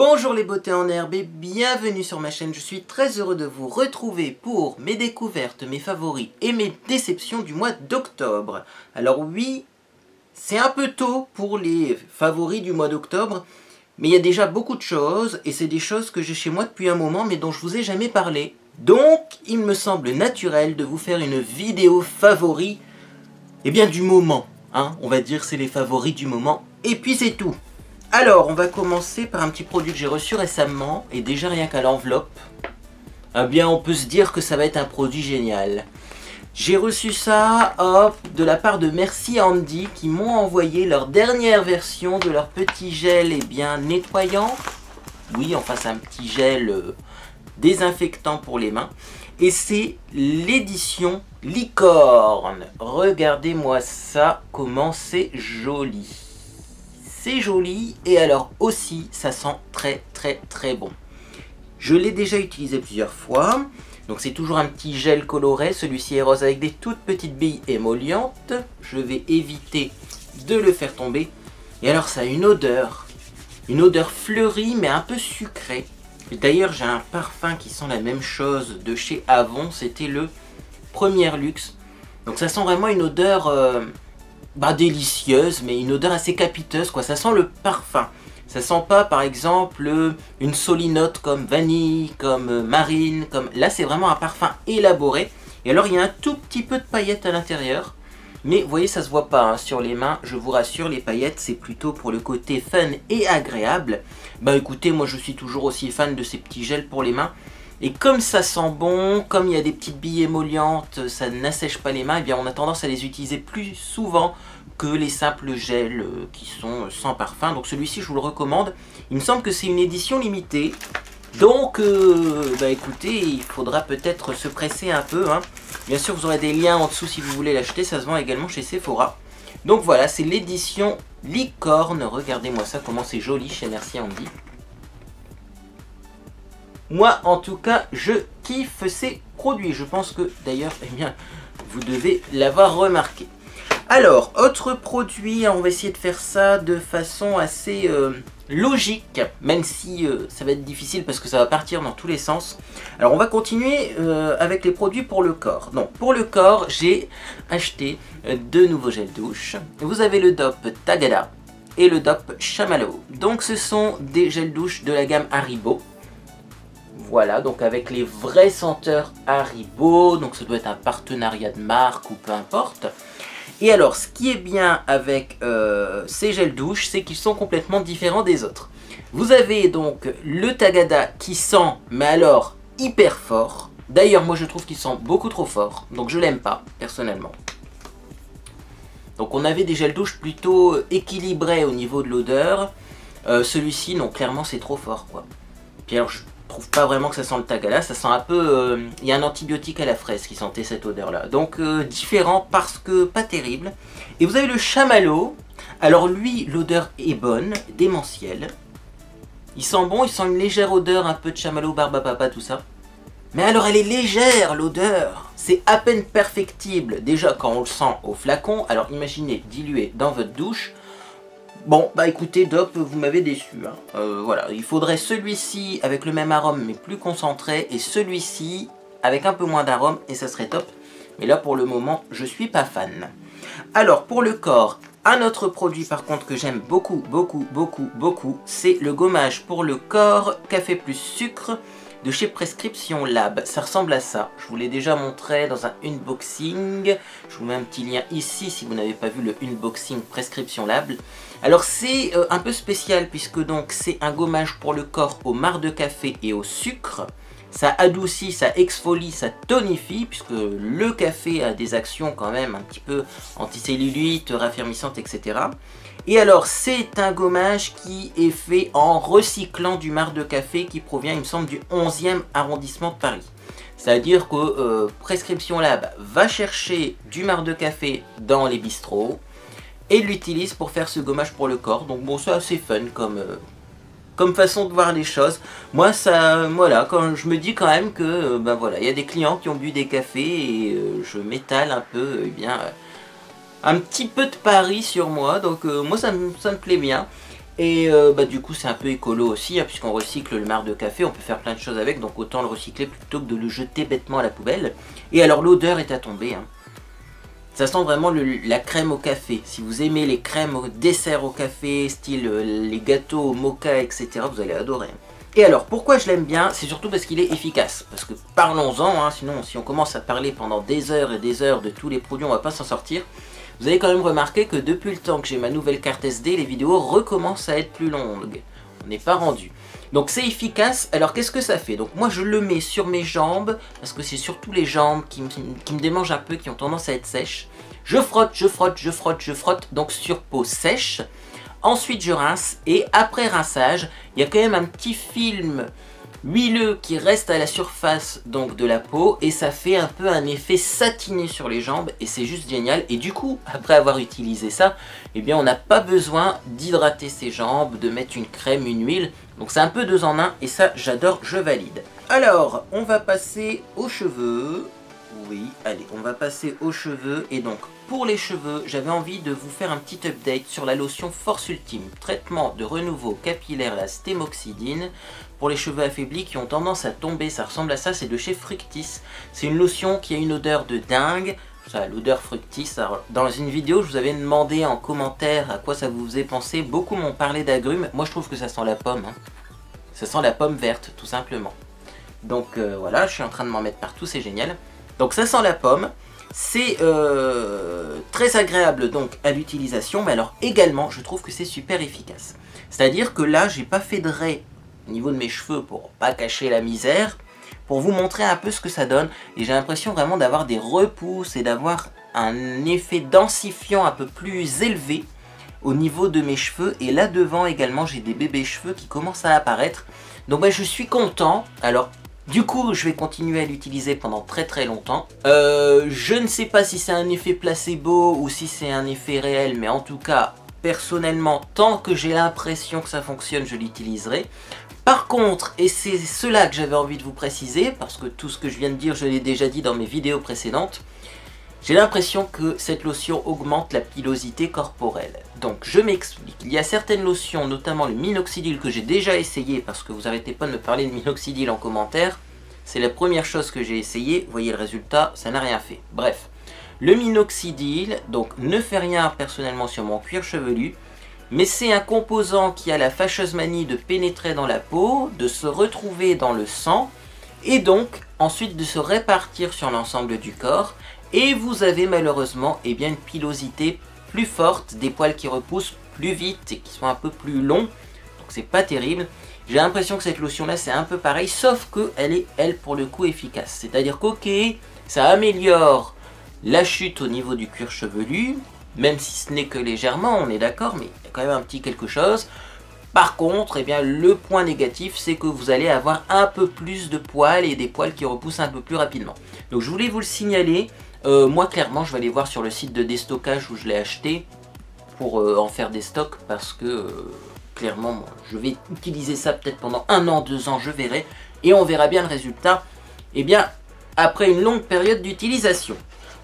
Bonjour les beautés en herbe et bienvenue sur ma chaîne. Je suis très heureux de vous retrouver pour mes découvertes, mes favoris et mes déceptions du mois d'octobre. Alors oui, c'est un peu tôt pour les favoris du mois d'octobre, mais il y a déjà beaucoup de choses et c'est des choses que j'ai chez moi depuis un moment mais dont je vous ai jamais parlé. Donc il me semble naturel de vous faire une vidéo favori, du moment. On va dire c'est les favoris du moment et puis c'est tout. Alors, on va commencer par un petit produit que j'ai reçu récemment, et déjà rien qu'à l'enveloppe, on peut se dire que ça va être un produit génial. J'ai reçu ça de la part de Merci Handy, qui m'ont envoyé leur dernière version de leur petit gel nettoyant. Oui, enfin c'est un petit gel désinfectant pour les mains. Et c'est l'édition Licorne. Regardez-moi ça, comment c'est joli. C'est joli et alors aussi ça sent très bon. Je l'ai déjà utilisé plusieurs fois. Donc c'est toujours un petit gel coloré. Celui-ci est rose avec des toutes petites billes émollientes. Je vais éviter de le faire tomber. Et alors ça a une odeur fleurie mais un peu sucrée. D'ailleurs j'ai un parfum qui sent la même chose de chez Avon. C'était le Premier Luxe. Donc ça sent vraiment une odeur... délicieuse, mais une odeur assez capiteuse, quoi. Ça sent le parfum. Ça sent pas, par exemple, une solinote comme vanille, comme marine, comme... Là, c'est vraiment un parfum élaboré. Et alors, il y a un tout petit peu de paillettes à l'intérieur. Mais, vous voyez, ça se voit pas sur les mains. Je vous rassure, les paillettes, c'est plutôt pour le côté fun et agréable. Écoutez, moi, je suis toujours aussi fan de ces petits gels pour les mains. Et comme ça sent bon, comme il y a des petites billes émollientes, ça n'assèche pas les mains, on a tendance à les utiliser plus souvent que les simples gels qui sont sans parfum. Donc celui-ci, je vous le recommande. Il me semble que c'est une édition limitée. Donc, écoutez, il faudra peut-être se presser un peu. Bien sûr, vous aurez des liens en dessous si vous voulez l'acheter. Ça se vend également chez Sephora. Donc voilà, c'est l'édition Licorne. Regardez-moi ça, comment c'est joli chez Merci Handy. Moi, en tout cas, je kiffe ces produits. Je pense que, d'ailleurs, vous devez l'avoir remarqué. Alors, autre produit, on va essayer de faire ça de façon assez logique, même si ça va être difficile parce que ça va partir dans tous les sens. Alors, on va continuer avec les produits pour le corps. Donc, pour le corps, j'ai acheté deux nouveaux gels douche. Vous avez le DOP Tagada et le DOP Chamallow. Donc, ce sont des gels douche de la gamme Haribo. Voilà, donc avec les vraies senteurs Haribo, donc ça doit être un partenariat de marque ou peu importe. Et alors, ce qui est bien avec ces gels douche, c'est qu'ils sont complètement différents des autres. Vous avez donc le Tagada qui sent, mais alors hyper fort. D'ailleurs, moi je trouve qu'il sent beaucoup trop fort, donc je l'aime pas, personnellement. Donc on avait des gels douche plutôt équilibrés au niveau de l'odeur. Celui-ci, non, clairement c'est trop fort, quoi. Puis alors, je trouve pas vraiment que ça sent le Tagada, ça sent un peu... il y a un antibiotique à la fraise qui sentait cette odeur là. Donc différent parce que pas terrible. Et vous avez le Chamallow. Alors lui, l'odeur est bonne, démentielle. Il sent bon, il sent une légère odeur, un peu de chamallow, barbe à papa, tout ça. Mais alors elle est légère l'odeur. C'est à peine perfectible déjà quand on le sent au flacon. Alors imaginez dilué dans votre douche. Bon, écoutez, DOP, vous m'avez déçu. Voilà, il faudrait celui-ci avec le même arôme mais plus concentré et celui-ci avec un peu moins d'arôme et ça serait top. Mais là, pour le moment, je suis pas fan. Alors, pour le corps, un autre produit par contre que j'aime beaucoup, c'est le gommage pour le corps Café plus Sucre de chez Prescription Lab. Ça ressemble à ça. Je vous l'ai déjà montré dans un unboxing. Je vous mets un petit lien ici si vous n'avez pas vu le unboxing Prescription Lab. Alors c'est un peu spécial puisque donc c'est un gommage pour le corps au marc de café et au sucre. Ça adoucit, ça exfolie, ça tonifie puisque le café a des actions quand même un petit peu anticellulites, raffermissantes, etc. Et alors c'est un gommage qui est fait en recyclant du marc de café qui provient, il me semble, du 11e arrondissement de Paris. C'est-à-dire que Prescription Lab va chercher du marc de café dans les bistrots et l'utilise pour faire ce gommage pour le corps. Donc bon, c'est assez fun comme façon de voir les choses. Moi, ça, voilà, quand je me dis quand même que, voilà, il y a des clients qui ont bu des cafés et je m'étale un peu, un petit peu de Paris sur moi. Donc moi, ça me plaît bien. Et du coup c'est un peu écolo aussi, hein, puisqu'on recycle le marc de café, on peut faire plein de choses avec, donc autant le recycler plutôt que de le jeter bêtement à la poubelle. Et alors l'odeur est à tomber, hein. Ça sent vraiment la crème au café. Si vous aimez les crèmes au dessert au café, style les gâteaux au mocha, etc., vous allez adorer. Et alors, pourquoi je l'aime bien? C'est surtout parce qu'il est efficace. Parce que parlons-en, hein, sinon si on commence à parler pendant des heures et des heures de tous les produits, on va pas s'en sortir. Vous avez quand même remarqué que depuis le temps que j'ai ma nouvelle carte SD, les vidéos recommencent à être plus longues. On n'est pas rendu. Donc c'est efficace. Alors qu'est-ce que ça fait? Donc moi je le mets sur mes jambes, parce que c'est surtout les jambes qui me démangent un peu, qui ont tendance à être sèches. Je frotte, je frotte, je frotte, je frotte, donc sur peau sèche. Ensuite je rince, et après rinçage, il y a quand même un petit film huileux qui reste à la surface donc de la peau, et ça fait un peu un effet satiné sur les jambes, et c'est juste génial. Et du coup, après avoir utilisé ça, eh bien on n'a pas besoin d'hydrater ses jambes, de mettre une crème, une huile. Donc c'est un peu 2 en 1, et ça j'adore, je valide. Alors, on va passer aux cheveux. Oui, allez, on va passer aux cheveux. Et donc, pour les cheveux, j'avais envie de vous faire un petit update sur la lotion Force Ultime, traitement de renouveau capillaire, la stémoxydine, pour les cheveux affaiblis qui ont tendance à tomber. Ça ressemble à ça, c'est de chez Fructis. C'est une lotion qui a une odeur de dingue. Ça, l'odeur Fructis. Alors, dans une vidéo, je vous avais demandé en commentaire à quoi ça vous faisait penser. Beaucoup m'ont parlé d'agrumes. Moi, je trouve que ça sent la pomme, hein. Ça sent la pomme verte, tout simplement. Donc voilà, je suis en train de m'en mettre partout, c'est génial. Donc ça sent la pomme, c'est très agréable donc à l'utilisation, mais alors également je trouve que c'est super efficace. C'est-à-dire que là j'ai pas fait de raie au niveau de mes cheveux pour pas cacher la misère, pour vous montrer un peu ce que ça donne, et j'ai l'impression vraiment d'avoir des repousses et d'avoir un effet densifiant un peu plus élevé au niveau de mes cheveux. Et là devant également j'ai des bébés cheveux qui commencent à apparaître, donc je suis content. Alors du coup, je vais continuer à l'utiliser pendant très longtemps. Je ne sais pas si c'est un effet placebo ou si c'est un effet réel, mais en tout cas, personnellement, tant que j'ai l'impression que ça fonctionne, je l'utiliserai. Par contre, et c'est cela que j'avais envie de vous préciser, parce que tout ce que je viens de dire, je l'ai déjà dit dans mes vidéos précédentes, j'ai l'impression que cette lotion augmente la pilosité corporelle. Donc je m'explique, il y a certaines lotions, notamment le minoxidil que j'ai déjà essayé, parce que vous arrêtez pas de me parler de minoxidil en commentaire. C'est la première chose que j'ai essayé, vous voyez le résultat, ça n'a rien fait. Bref, le minoxidil donc ne fait rien personnellement sur mon cuir chevelu, mais c'est un composant qui a la fâcheuse manie de pénétrer dans la peau, de se retrouver dans le sang, et donc ensuite de se répartir sur l'ensemble du corps. Et vous avez malheureusement une pilosité plus forte, des poils qui repoussent plus vite et qui sont un peu plus longs. Donc c'est pas terrible. J'ai l'impression que cette lotion là c'est un peu pareil, sauf qu'elle est, elle, pour le coup efficace. C'est-à-dire qu'ok, ça améliore la chute au niveau du cuir chevelu, même si ce n'est que légèrement, on est d'accord, mais il y a quand même un petit quelque chose. Par contre, le point négatif, c'est que vous allez avoir un peu plus de poils et des poils qui repoussent un peu plus rapidement. Donc je voulais vous le signaler. Moi clairement je vais aller voir sur le site de déstockage où je l'ai acheté pour en faire des stocks, parce que clairement moi, je vais utiliser ça peut-être pendant 1 an, 2 ans, je verrai, et on verra bien le résultat après une longue période d'utilisation.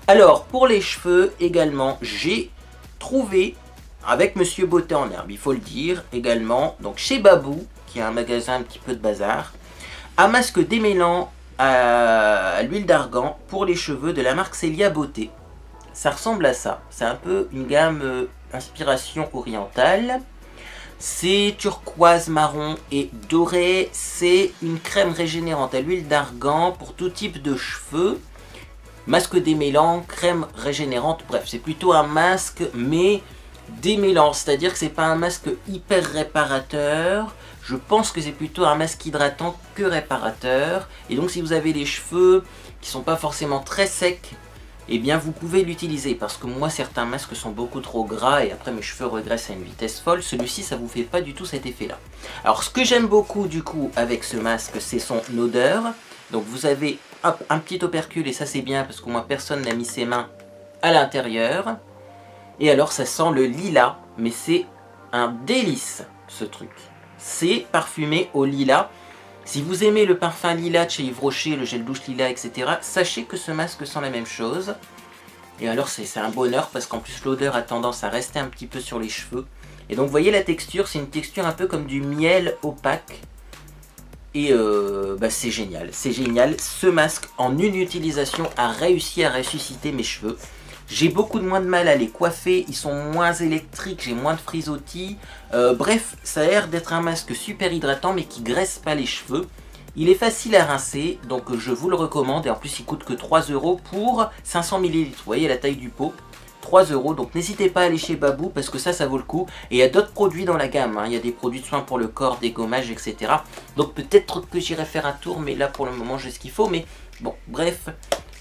Alors pour les cheveux également, j'ai trouvé avec Monsieur Beauté en herbe, il faut le dire également, donc chez Babou, qui est un magasin un petit peu de bazar, un masque démêlant à l'huile d'argan pour les cheveux de la marque Célia Beauté. Ça ressemble à ça, c'est un peu une gamme inspiration orientale. C'est turquoise, marron et doré. C'est une crème régénérante à l'huile d'argan pour tout type de cheveux. Masque démêlant, crème régénérante, bref, c'est plutôt un masque mais démêlant, c'est-à-dire que c'est pas un masque hyper réparateur. Je pense que c'est plutôt un masque hydratant que réparateur. Et donc si vous avez les cheveux qui sont pas forcément très secs, vous pouvez l'utiliser, parce que moi certains masques sont beaucoup trop gras et après mes cheveux régressent à une vitesse folle. Celui-ci ça vous fait pas du tout cet effet là. Alors ce que j'aime beaucoup du coup avec ce masque, c'est son odeur. Donc vous avez un petit opercule, et ça c'est bien parce que moi personne n'a mis ses mains à l'intérieur. Et alors ça sent le lilas, mais c'est un délice ce truc. C'est parfumé au lilas. Si vous aimez le parfum lilas de chez Yves Rocher, le gel douche lilas, etc., sachez que ce masque sent la même chose. Et alors c'est un bonheur parce qu'en plus l'odeur a tendance à rester un petit peu sur les cheveux. Et donc vous voyez la texture, c'est une texture un peu comme du miel opaque. Et c'est génial, c'est génial. Ce masque en une utilisation a réussi à ressusciter mes cheveux. J'ai beaucoup moins de mal à les coiffer, ils sont moins électriques, j'ai moins de frisottis. Bref, ça a l'air d'être un masque super hydratant mais qui graisse pas les cheveux. Il est facile à rincer, donc je vous le recommande. Et en plus, il coûte que 3 € pour 500 ml. Vous voyez la taille du pot, 3 €. Donc n'hésitez pas à aller chez Babou parce que ça vaut le coup. Et il y a d'autres produits dans la gamme. Il y a des produits de soins pour le corps, des gommages, etc. Donc peut-être que j'irai faire un tour, mais là pour le moment, j'ai ce qu'il faut. Mais bon, bref,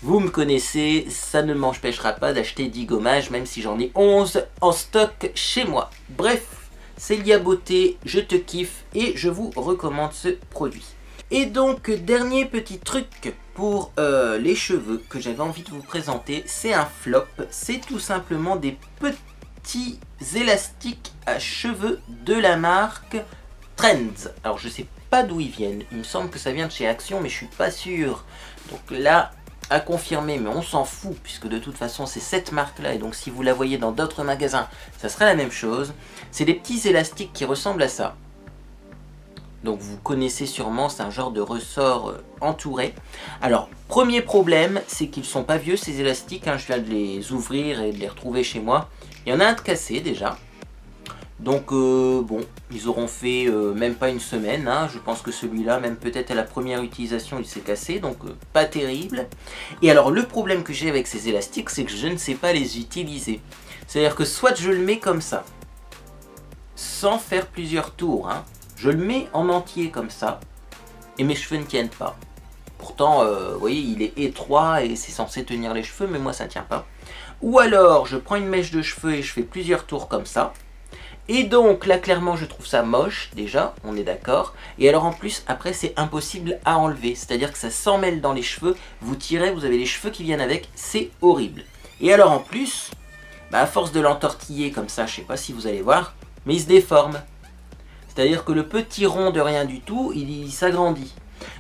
vous me connaissez, ça ne m'empêchera pas d'acheter 10 gommages, même si j'en ai 11 en stock chez moi. Bref, Célia Beauté, je te kiffe et je vous recommande ce produit. Et donc, dernier petit truc pour les cheveux que j'avais envie de vous présenter, c'est un flop. C'est tout simplement des petits élastiques à cheveux de la marque Trends. Alors, je sais pas d'où ils viennent. Il me semble que ça vient de chez Action, mais je suis pas sûr. Donc là, à confirmer, mais on s'en fout, puisque de toute façon, c'est cette marque-là. Et donc, si vous la voyez dans d'autres magasins, ça sera la même chose. C'est des petits élastiques qui ressemblent à ça. Donc vous connaissez sûrement, c'est un genre de ressort entouré. Alors, premier problème, c'est qu'ils sont pas vieux ces élastiques. Je viens de les ouvrir et de les retrouver chez moi. Il y en a un de cassé déjà. Donc bon, ils auront fait même pas une semaine. Je pense que celui-là, même peut-être à la première utilisation, il s'est cassé. Donc pas terrible. Et alors le problème que j'ai avec ces élastiques, c'est que je ne sais pas les utiliser. C'est-à-dire que soit je le mets comme ça, sans faire plusieurs tours, je le mets en entier comme ça, et mes cheveux ne tiennent pas. Pourtant, vous voyez, il est étroit et c'est censé tenir les cheveux, mais moi ça ne tient pas. Ou alors, je prends une mèche de cheveux et je fais plusieurs tours comme ça. Et donc, là, clairement, je trouve ça moche, déjà, on est d'accord. Et alors, en plus, après, c'est impossible à enlever. C'est-à-dire que ça s'emmêle dans les cheveux, vous tirez, vous avez les cheveux qui viennent avec, c'est horrible. Et alors, en plus, à force de l'entortiller comme ça, je sais pas si vous allez voir, mais il se déforme. C'est-à-dire que le petit rond de rien du tout, il s'agrandit.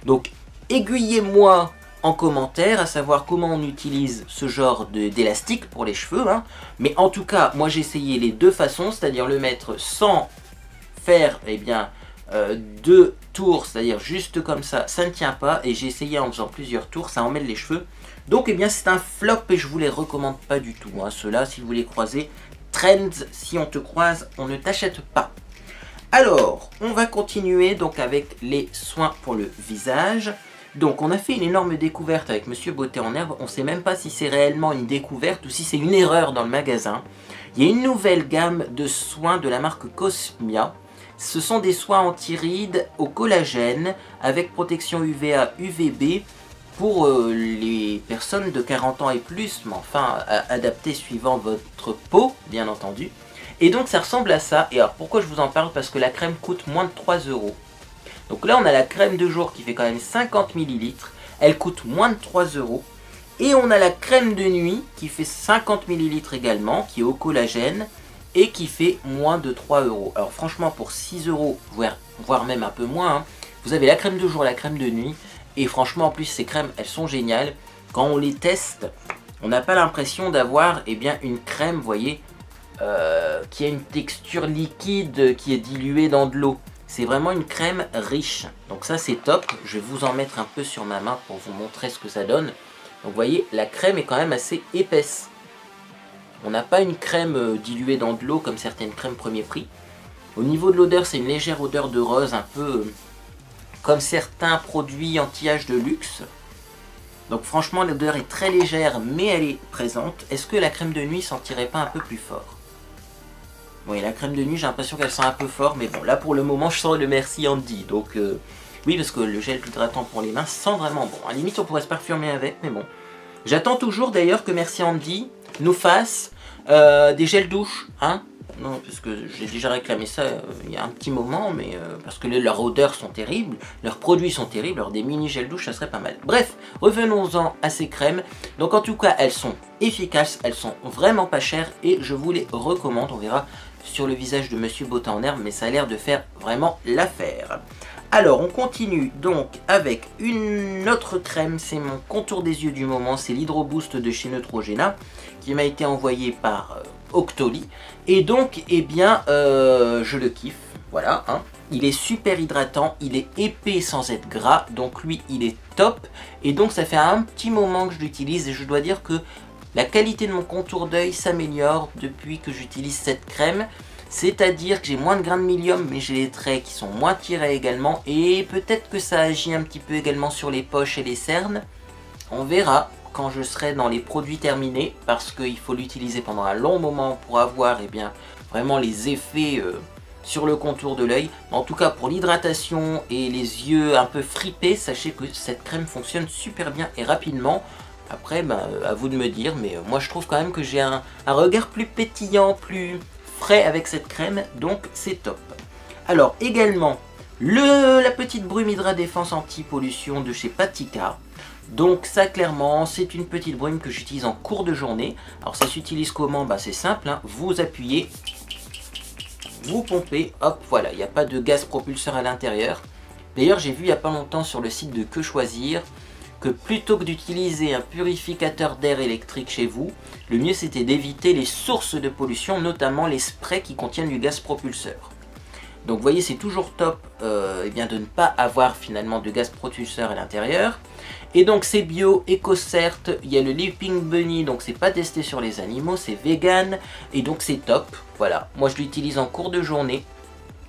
Donc, aiguillez-moi en commentaire à savoir comment on utilise ce genre d'élastique pour les cheveux. Mais en tout cas, moi j'ai essayé les deux façons, c'est-à-dire le mettre sans faire deux tours, c'est-à-dire juste comme ça ne tient pas. Et j'ai essayé en faisant plusieurs tours, ça emmêle les cheveux. Donc c'est un flop et je vous les recommande pas du tout. Ceux-là, si vous les croisez, Trends, si on te croise, on ne t'achète pas. Alors, on va continuer donc avec les soins pour le visage. Donc, on a fait une énorme découverte avec Monsieur Beauté en herbe. On ne sait même pas si c'est réellement une découverte ou si c'est une erreur dans le magasin. Il y a une nouvelle gamme de soins de la marque Cosmia. Ce sont des soins anti-rides au collagène avec protection UVA, UVB pour les personnes de 40 ans et plus, mais enfin adaptés suivant votre peau, bien entendu. Et donc ça ressemble à ça. Et alors pourquoi je vous en parle? Parce que la crème coûte moins de 3 €. Donc là on a la crème de jour qui fait quand même 50 ml. Elle coûte moins de 3 €. Et on a la crème de nuit qui fait 50 ml également, qui est au collagène et qui fait moins de 3 €. Alors franchement pour 6 €, voire même un peu moins, vous avez la crème de jour, la crème de nuit. Et franchement en plus ces crèmes elles sont géniales. Quand on les teste, on n'a pas l'impression d'avoir une crème, vous voyez, qui a une texture liquide qui est diluée dans de l'eau. C'est vraiment une crème riche. Donc ça c'est top. Je vais vous en mettre un peu sur ma main pour vous montrer ce que ça donne. Donc vous voyez, la crème est quand même assez épaisse. On n'a pas une crème diluée dans de l'eau comme certaines crèmes premier prix. Au niveau de l'odeur, c'est une légère odeur de rose, un peu comme certains produits anti-âge de luxe. Donc franchement l'odeur est très légère mais elle est présente. Est-ce que la crème de nuit sentirait pas un peu plus fort? Oui, la crème de nuit, j'ai l'impression qu'elle sent un peu fort, mais bon, là pour le moment, je sens le Merci Andy. Donc, oui, parce que le gel hydratant pour les mains sent vraiment bon. À la limite, on pourrait se parfumer avec, mais bon. J'attends toujours d'ailleurs que Merci Andy nous fasse des gels douche, Non, parce que j'ai déjà réclamé ça il y a un petit moment, mais parce que leurs odeurs sont terribles, leurs produits sont terribles, alors des mini gels douche, ça serait pas mal. Bref, revenons-en à ces crèmes. Donc en tout cas, elles sont efficaces, elles sont vraiment pas chères et je vous les recommande. On verra sur le visage de Monsieur Beauté en herbe, mais ça a l'air de faire vraiment l'affaire. Alors, on continue donc avec une autre crème, c'est mon contour des yeux du moment, c'est l'Hydro Boost de chez Neutrogena, qui m'a été envoyé par Octoly. Et donc, eh bien, je le kiffe, voilà, hein. Il est super hydratant, il est épais sans être gras, donc lui, il est top. Et donc, ça fait un petit moment que je l'utilise et je dois dire que la qualité de mon contour d'œil s'améliore depuis que j'utilise cette crème. C'est-à-dire que j'ai moins de grains de milium, mais j'ai les traits qui sont moins tirés également. Et peut-être que ça agit un petit peu également sur les poches et les cernes. On verra quand je serai dans les produits terminés, parce qu'il faut l'utiliser pendant un long moment pour avoir vraiment les effets sur le contour de l'œil. En tout cas, pour l'hydratation et les yeux un peu fripés, sachez que cette crème fonctionne super bien et rapidement. Après, à vous de me dire, mais moi je trouve quand même que j'ai un regard plus pétillant, plus frais avec cette crème, donc c'est top. Alors également, la petite brume Hydra Défense Anti-Pollution de chez Patika. Donc ça clairement, c'est une petite brume que j'utilise en cours de journée. Alors ça s'utilise comment? C'est simple, hein. Vous appuyez, vous pompez, hop, voilà, il n'y a pas de gaz propulseur à l'intérieur. D'ailleurs, j'ai vu il n'y a pas longtemps sur le site de Que Choisir que plutôt que d'utiliser un purificateur d'air électrique chez vous, le mieux c'était d'éviter les sources de pollution, notamment les sprays qui contiennent du gaz propulseur. Donc vous voyez, c'est toujours top de ne pas avoir finalement de gaz propulseur à l'intérieur. Et donc c'est bio, éco-cert, il y a le Leaping Bunny, donc c'est pas testé sur les animaux, c'est vegan, et donc c'est top. Voilà, moi je l'utilise en cours de journée.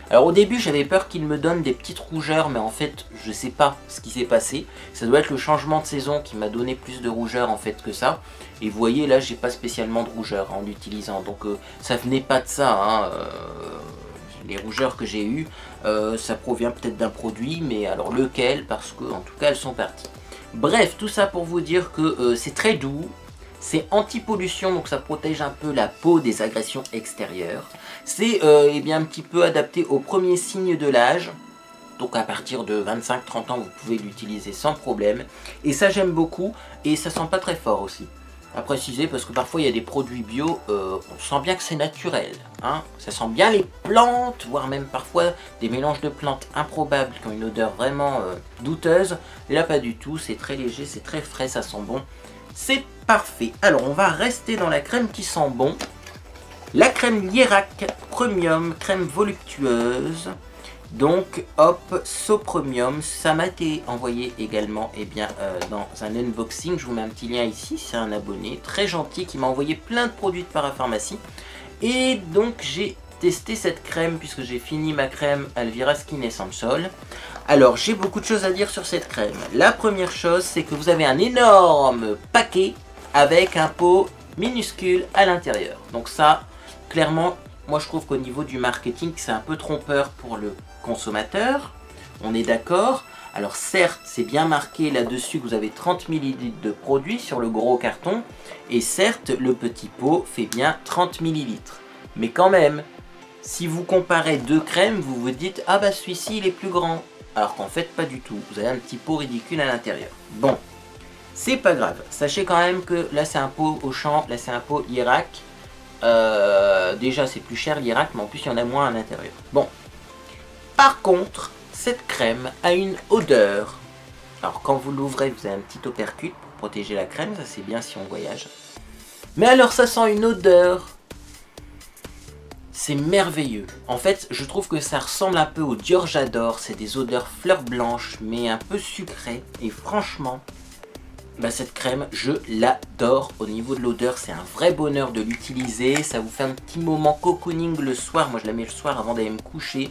Alors au début j'avais peur qu'il me donne des petites rougeurs, mais en fait je sais pas ce qui s'est passé. Ça doit être le changement de saison qui m'a donné plus de rougeurs en fait que ça. Et vous voyez là j'ai pas spécialement de rougeurs en l'utilisant, donc ça venait pas de ça, hein. Les rougeurs que j'ai eues, ça provient peut-être d'un produit, mais alors lequel, parce que en tout cas elles sont parties. Bref, tout ça pour vous dire que c'est très doux. C'est anti-pollution, donc ça protège un peu la peau des agressions extérieures. C'est un petit peu adapté aux premiers signes de l'âge. Donc à partir de 25-30 ans, vous pouvez l'utiliser sans problème. Et ça j'aime beaucoup, et ça sent pas très fort aussi. À préciser, parce que parfois il y a des produits bio, on sent bien que c'est naturel. Hein, ça sent bien les plantes, voire même parfois des mélanges de plantes improbables qui ont une odeur vraiment douteuse. Là pas du tout, c'est très léger, c'est très frais, ça sent bon. C'est parfait. Alors on va rester dans la crème qui sent bon. La crème Lierac Premium, crème voluptueuse. Donc hop, So Premium, ça m'a été envoyé également dans un unboxing. Je vous mets un petit lien ici, c'est un abonné très gentil qui m'a envoyé plein de produits de parapharmacie. Et donc j'ai testé cette crème puisque j'ai fini ma crème Alvira Skin Essential. Alors j'ai beaucoup de choses à dire sur cette crème. La première chose, c'est que vous avez un énorme paquet avec un pot minuscule à l'intérieur. Donc ça, clairement, moi je trouve qu'au niveau du marketing, c'est un peu trompeur pour le consommateur. On est d'accord. Alors certes, c'est bien marqué là-dessus que vous avez 30 ml de produit sur le gros carton. Et certes, le petit pot fait bien 30 ml. Mais quand même, si vous comparez deux crèmes, vous vous dites « Ah bah celui-ci il est plus grand ». Alors qu'en fait, pas du tout. Vous avez un petit pot ridicule à l'intérieur. Bon, c'est pas grave. Sachez quand même que là c'est un pot Auchan, là c'est un pot Lierac. Déjà c'est plus cher Lierac, mais en plus il y en a moins à l'intérieur. Bon, par contre, cette crème a une odeur. Alors quand vous l'ouvrez, vous avez un petit opercute pour protéger la crème, ça c'est bien si on voyage. Mais alors ça sent une odeur. C'est merveilleux. En fait, je trouve que ça ressemble un peu au Dior J'adore. C'est des odeurs fleurs blanches, mais un peu sucrées. Et franchement, cette crème, je l'adore. Au niveau de l'odeur, c'est un vrai bonheur de l'utiliser. Ça vous fait un petit moment cocooning le soir. Moi, je la mets le soir avant d'aller me coucher.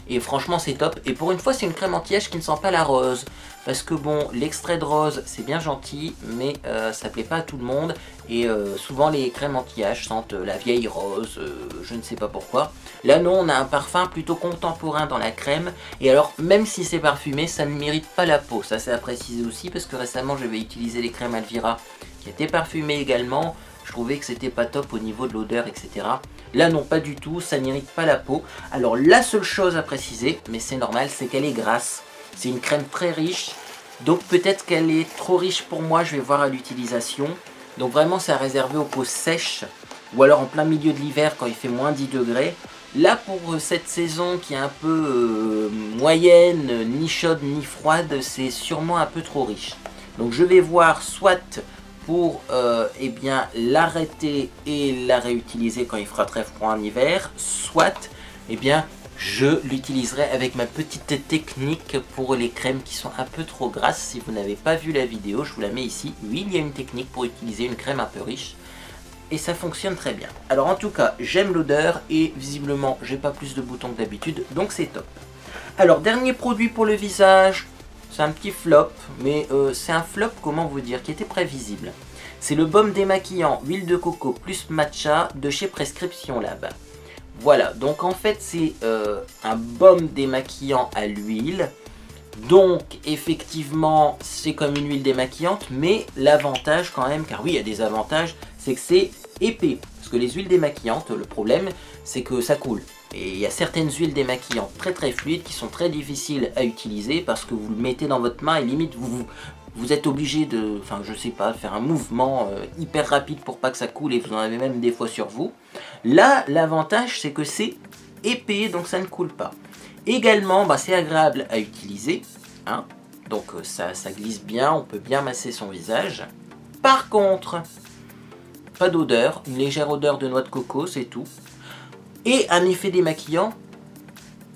Et franchement, c'est top. Et pour une fois, c'est une crème anti-âge qui ne sent pas la rose. Parce que bon, l'extrait de rose, c'est bien gentil, mais ça plaît pas à tout le monde. Et souvent, les crèmes anti-âge sentent la vieille rose, je ne sais pas pourquoi. Là, non, on a un parfum plutôt contemporain dans la crème. Et alors, même si c'est parfumé, ça ne mérite pas la peau. Ça, c'est à préciser aussi, parce que récemment, j'avais utilisé les crèmes Alvira qui étaient parfumées également. Je trouvais que c'était pas top au niveau de l'odeur, etc. Là non, pas du tout, ça n'irrite pas la peau. Alors la seule chose à préciser, mais c'est normal, c'est qu'elle est grasse. C'est une crème très riche, donc peut-être qu'elle est trop riche pour moi, je vais voir à l'utilisation. Donc vraiment c'est à réserver aux peaux sèches, ou alors en plein milieu de l'hiver quand il fait moins 10 degrés. Là pour cette saison qui est un peu moyenne, ni chaude ni froide, c'est sûrement un peu trop riche. Donc je vais voir soit pour eh bien l'arrêter et la réutiliser quand il fera très froid en hiver, soit eh bien je l'utiliserai avec ma petite technique pour les crèmes qui sont un peu trop grasses. Si vous n'avez pas vu la vidéo, je vous la mets ici. Oui, il y a une technique pour utiliser une crème un peu riche. Et ça fonctionne très bien. Alors en tout cas, j'aime l'odeur et visiblement, j'ai pas plus de boutons que d'habitude, donc c'est top. Alors, dernier produit pour le visage. C'est un petit flop, mais c'est un flop, comment vous dire, qui était prévisible. C'est le baume démaquillant huile de coco plus matcha de chez Prescription Lab. Voilà, donc en fait c'est un baume démaquillant à l'huile. Donc effectivement c'est comme une huile démaquillante, mais l'avantage quand même, car oui il y a des avantages, c'est que c'est épais. Parce que les huiles démaquillantes, le problème c'est que ça coule. Et il y a certaines huiles démaquillantes très fluides qui sont très difficiles à utiliser parce que vous le mettez dans votre main et limite vous êtes obligé de, enfin je sais pas, faire un mouvement hyper rapide pour pas que ça coule et vous en avez même des fois sur vous. Là, l'avantage c'est que c'est épais donc ça ne coule pas. Également, bah, c'est agréable à utiliser, hein, donc ça glisse bien, on peut bien masser son visage. Par contre, pas d'odeur, une légère odeur de noix de coco, c'est tout. Et un effet démaquillant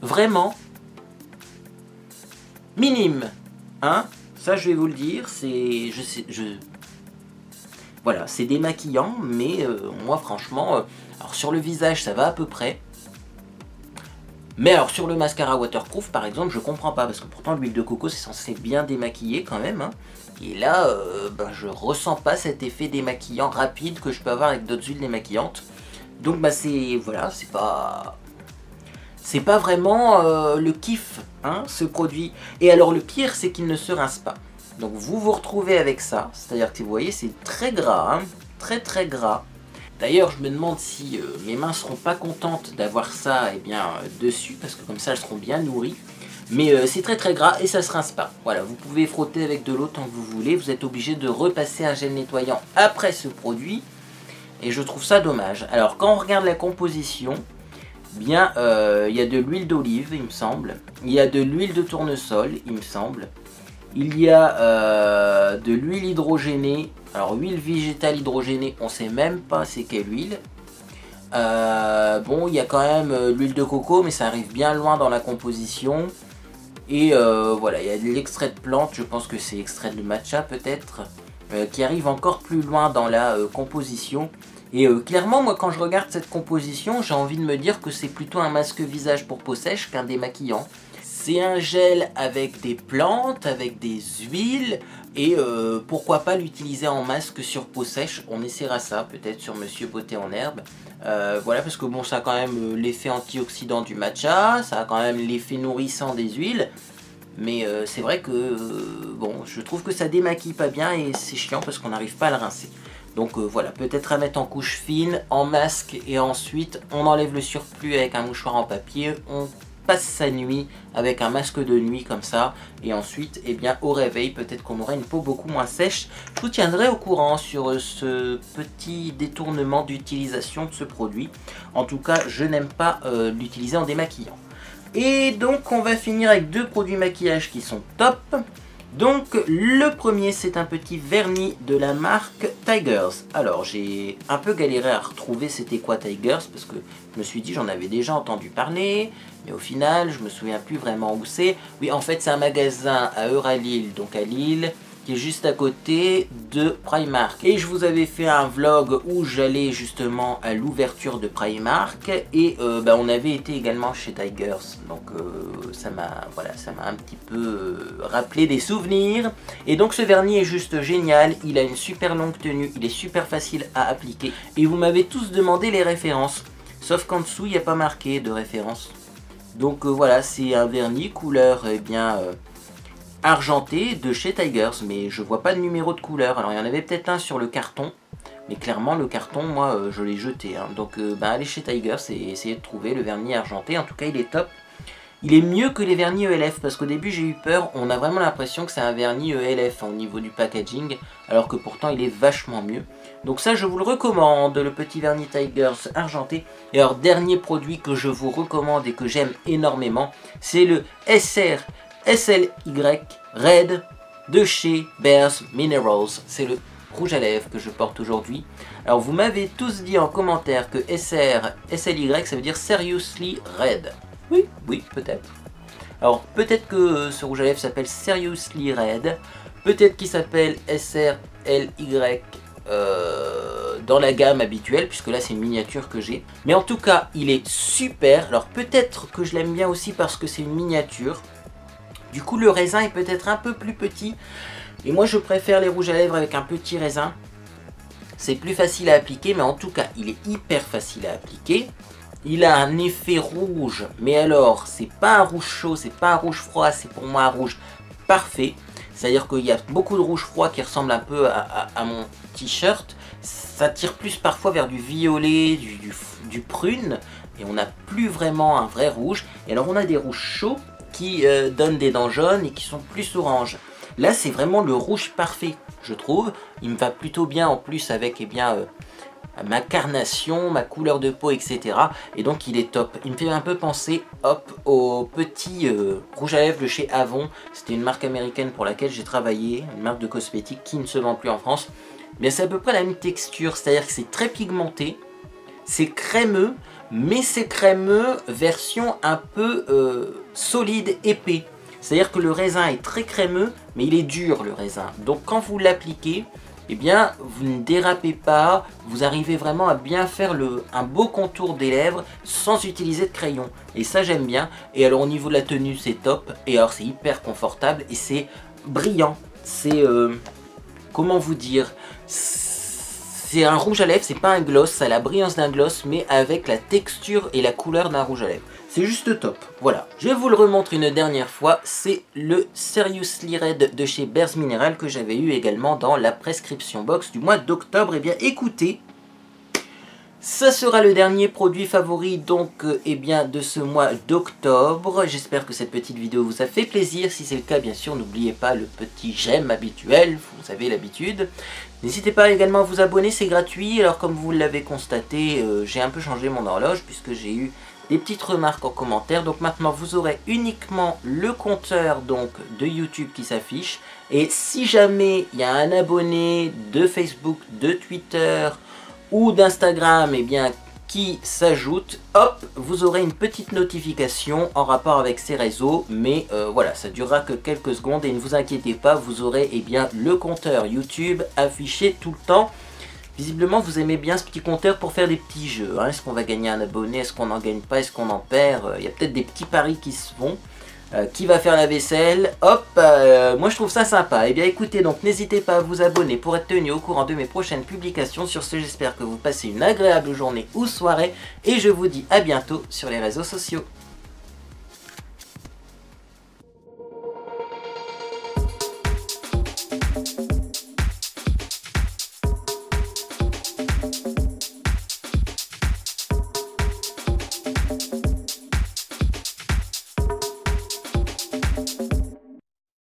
vraiment minime, hein. Ça, je vais vous le dire, c'est... Voilà, c'est démaquillant, mais moi, franchement... alors, sur le visage, ça va à peu près. Mais alors, sur le mascara waterproof, par exemple, je comprends pas. Parce que pourtant, l'huile de coco, c'est censé bien démaquiller quand même. Hein. Et là, ben, je ressens pas cet effet démaquillant rapide que je peux avoir avec d'autres huiles démaquillantes. Donc, bah, c'est... Voilà, c'est pas... C'est pas vraiment le kiff, hein, ce produit. Et alors le pire, c'est qu'il ne se rince pas. Donc vous vous retrouvez avec ça. C'est-à-dire que vous voyez, c'est très gras, hein, très gras. D'ailleurs, je me demande si mes mains seront pas contentes d'avoir ça eh bien, dessus. Parce que comme ça, elles seront bien nourries. Mais c'est très gras et ça se rince pas. Voilà, vous pouvez frotter avec de l'eau tant que vous voulez. Vous êtes obligé de repasser un gel nettoyant après ce produit. Et je trouve ça dommage. Alors quand on regarde la composition... Bien, il y a de l'huile d'olive, il me semble. Il y a de l'huile de tournesol, il me semble. Il y a de l'huile hydrogénée. Alors, huile végétale hydrogénée, on ne sait même pas c'est quelle huile. Bon, il y a quand même l'huile de coco, mais ça arrive bien loin dans la composition. Et voilà, il y a de l'extrait de plante, je pense que c'est extrait de matcha peut-être, qui arrive encore plus loin dans la composition. Et clairement, moi, quand je regarde cette composition, j'ai envie de me dire que c'est plutôt un masque visage pour peau sèche qu'un démaquillant. C'est un gel avec des plantes, avec des huiles, et pourquoi pas l'utiliser en masque sur peau sèche. On essaiera ça, peut-être sur Monsieur Beauté en herbe. Voilà, parce que bon, ça a quand même l'effet antioxydant du matcha, ça a quand même l'effet nourrissant des huiles. Mais c'est vrai que, bon, je trouve que ça démaquille pas bien et c'est chiant parce qu'on n'arrive pas à le rincer. Donc voilà, peut-être à mettre en couche fine, en masque, et ensuite on enlève le surplus avec un mouchoir en papier, on passe sa nuit avec un masque de nuit comme ça, et ensuite, eh bien, au réveil, peut-être qu'on aura une peau beaucoup moins sèche. Je vous tiendrai au courant sur ce petit détournement d'utilisation de ce produit. En tout cas, je n'aime pas l'utiliser en démaquillant. Et donc, on va finir avec deux produits maquillage qui sont top. Donc le premier, c'est un petit vernis de la marque Tigers. Alors j'ai un peu galéré à retrouver c'était quoi Tigers parce que je me suis dit j'en avais déjà entendu parler, mais au final je me souviens plus vraiment où c'est. Oui, en fait c'est un magasin à Euralille, donc à Lille, qui est juste à côté de Primark. Et je vous avais fait un vlog où j'allais justement à l'ouverture de Primark et bah, on avait été également chez Tigers. Donc ça m'a un petit peu rappelé des souvenirs. Et donc ce vernis est juste génial, il a une super longue tenue, il est super facile à appliquer. Et vous m'avez tous demandé les références, sauf qu'en dessous il n'y a pas marqué de référence. Donc voilà, c'est un vernis couleur eh bien... argenté de chez Tigers, mais je vois pas de numéro de couleur. Alors il y en avait peut-être un sur le carton, mais clairement le carton moi je l'ai jeté, hein. Donc bah, allez chez Tigers et essayez de trouver le vernis argenté. En tout cas il est top, il est mieux que les vernis ELF, parce qu'au début j'ai eu peur, on a vraiment l'impression que c'est un vernis ELF au niveau du packaging, alors que pourtant il est vachement mieux. Donc ça je vous le recommande, le petit vernis Tigers argenté. Et alors dernier produit que je vous recommande et que j'aime énormément, c'est le SLY Red de chez Bears Minerals. C'est le rouge à lèvres que je porte aujourd'hui. Alors vous m'avez tous dit en commentaire que SLY ça veut dire Seriously Red. Oui, peut-être. Alors peut-être que ce rouge à lèvres s'appelle Seriously Red, peut-être qu'il s'appelle SRLY dans la gamme habituelle, puisque là c'est une miniature que j'ai. Mais en tout cas, il est super. Alors peut-être que je l'aime bien aussi parce que c'est une miniature. Du coup, le raisin est peut-être un peu plus petit. Et moi, je préfère les rouges à lèvres avec un petit raisin. C'est plus facile à appliquer, mais en tout cas, il est hyper facile à appliquer. Il a un effet rouge, mais alors, c'est pas un rouge chaud, c'est pas un rouge froid, c'est pour moi un rouge parfait. C'est-à-dire qu'il y a beaucoup de rouge froid qui ressemble un peu à mon t-shirt. Ça tire plus parfois vers du violet, du prune, et on n'a plus vraiment un vrai rouge. Et alors, on a des rouges chauds qui donnent des dents jaunes et qui sont plus orange. Là, c'est vraiment le rouge parfait, je trouve. Il me va plutôt bien en plus avec ma carnation, ma couleur de peau, etc. Et donc il est top. Il me fait un peu penser au petit rouge à lèvres de chez Avon. C'était une marque américaine pour laquelle j'ai travaillé, une marque de cosmétiques qui ne se vend plus en France. Mais c'est à peu près la même texture, c'est-à-dire que c'est très pigmenté, c'est crémeux, mais c'est crémeux version un peu solide, épais. C'est-à-dire que le raisin est très crémeux, mais il est dur le raisin. Donc quand vous l'appliquez, eh bien, vous ne dérapez pas, vous arrivez vraiment à bien faire un beau contour des lèvres sans utiliser de crayon. Et ça, j'aime bien. Et alors, au niveau de la tenue, c'est top. Et alors, c'est hyper confortable et c'est brillant. C'est, comment vous dire, c'est un rouge à lèvres, c'est pas un gloss, ça a la brillance d'un gloss, mais avec la texture et la couleur d'un rouge à lèvres. C'est juste top, voilà. Je vous le remontre une dernière fois, c'est le Seriously Red de chez Bears Mineral que j'avais eu également dans la prescription box du mois d'octobre. Et bien écoutez, ça sera le dernier produit favori donc de ce mois d'octobre. J'espère que cette petite vidéo vous a fait plaisir. Si c'est le cas, bien sûr, n'oubliez pas le petit j'aime habituel, vous avez l'habitude. N'hésitez pas également à vous abonner, c'est gratuit. Alors comme vous l'avez constaté, j'ai un peu changé mon horloge puisque j'ai eu des petites remarques en commentaire. Donc maintenant vous aurez uniquement le compteur donc de YouTube qui s'affiche. Et si jamais il y a un abonné de Facebook, de Twitter ou d'Instagram qui s'ajoute, hop, vous aurez une petite notification en rapport avec ces réseaux. Mais voilà, ça durera que quelques secondes et ne vous inquiétez pas, vous aurez le compteur YouTube affiché tout le temps. Visiblement, vous aimez bien ce petit compteur pour faire des petits jeux. Hein. Est-ce qu'on va gagner un abonné? Est-ce qu'on n'en gagne pas? Est-ce qu'on en perd? Il y a peut-être des petits paris qui se font. Qui va faire la vaisselle? Hop, moi je trouve ça sympa. Et bien écoutez, donc n'hésitez pas à vous abonner pour être tenu au courant de mes prochaines publications. Sur ce, j'espère que vous passez une agréable journée ou soirée. Et je vous dis à bientôt sur les réseaux sociaux.